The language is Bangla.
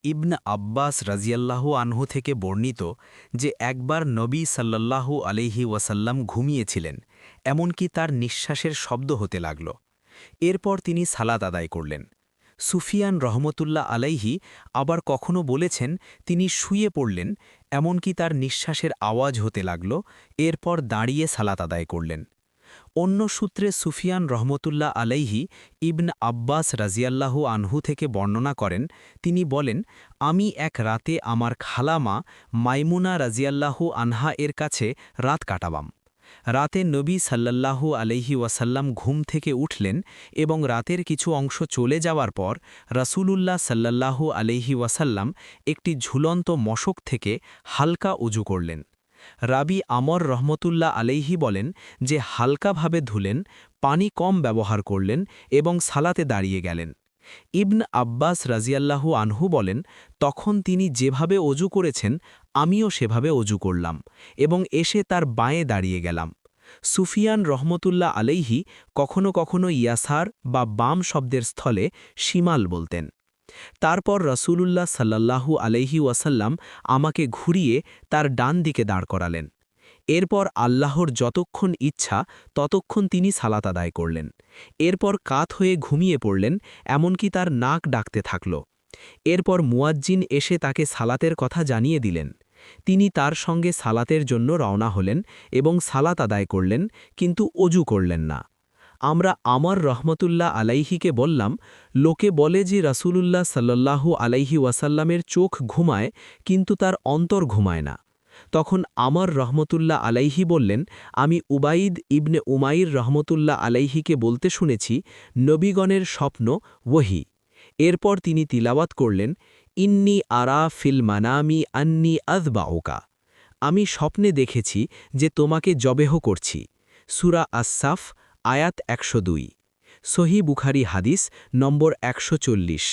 ইবন আব্বাস রাজিয়াল্লাহু আনহু থেকে বর্ণিত যে একবার নবী সাল্লাল্লাহু আলাইহি ওয়াসাল্লাম ঘুমিয়েছিলেন, এমনকি তার নিঃশ্বাসের শব্দ হতে লাগল। এরপর তিনি সালাত আদায় করলেন। সুফিয়ান রহমতুল্লাহ আলাইহি আবার কখনো বলেছেন তিনি শুয়ে পড়লেন, এমনকি তার নিঃশ্বাসের আওয়াজ হতে লাগল। এরপর দাঁড়িয়ে সালাত আদায় করলেন। অন্য সূত্রে সুফিয়ান রহমতুল্লাহ আলাইহি ইবন আব্বাস রাজিয়াল্লাহু আনহু থেকে বর্ণনা করেন, তিনি বলেন, আমি এক রাতে আমার খালামা মাইমুনা রাজিয়াল্লাহু আনহা এর কাছে রাত কাটাবাম। রাতে নবী সাল্লাল্লাহু আলাইহি ওয়াসাল্লাম ঘুম থেকে উঠলেন এবং রাতের কিছু অংশ চলে যাওয়ার পর রাসূলুল্লাহ সাল্লাল্লাহু আলাইহি ওয়াসাল্লাম একটি ঝুলন্ত মশক থেকে হালকা উজু করলেন। রাবি আমর রহমতুল্লাহ আলাইহি বলেন যে হালকাভাবে ধুলেন, পানি কম ব্যবহার করলেন এবং সালাতে দাঁড়িয়ে গেলেন। ইবন আব্বাস রাজিয়াল্লাহু আনহু বলেন, তখন তিনি যেভাবে অজু করেছেন আমিও সেভাবে অজু করলাম এবং এসে তার বাঁয়ে দাঁড়িয়ে গেলাম। সুফিয়ান রহমতুল্লাহ আলাইহি কখনো কখনো ইয়াসার বা বাম শব্দের স্থলে শিমাল বলতেন। তারপর রাসূলুল্লাহ সাল্লাল্লাহু আলাইহি ওয়াসাল্লাম আমাকে ঘুরিয়ে তার ডান দিকে দাঁড় করালেন। এরপর আল্লাহর যতক্ষণ ইচ্ছা ততক্ষণ তিনি সালাত আদায় করলেন। এরপর কাত হয়ে ঘুমিয়ে পড়লেন, এমনকি তার নাক ডাকতে থাকল। এরপর মুয়াজ্জিন এসে তাকে সালাতের কথা জানিয়ে দিলেন। তিনি তার সঙ্গে সালাতের জন্য রওনা হলেন এবং সালাত আদায় করলেন, কিন্তু অজু করলেন না। আমরা আমর রহমতুল্লাহ আলাইহিকে বললাম, লোকে বলে যে রাসূলুল্লাহ সাল্লাল্লাহু আলাইহি ওয়াসাল্লামের চোখ ঘুমায় কিন্তু তার অন্তর ঘুমায় না। তখন আমর রহমতুল্লাহ আলাইহি বললেন, আমি উবাইদ ইবনে উমাইর রহমতুল্লাহ আলাইহিকে বলতে শুনেছি, নবীগণের স্বপ্ন ওহী। এরপর তিনি তিলাওয়াত করলেন, ইন্নী আরা ফিল মানামি আন্নী আযবাউকা, আমি স্বপ্নে দেখেছি যে তোমাকে জবেহ করছি। সূরা আস-সাফ আয়াত ১০২। সহিহ বুখারী হাদিস নম্বর ১৪০।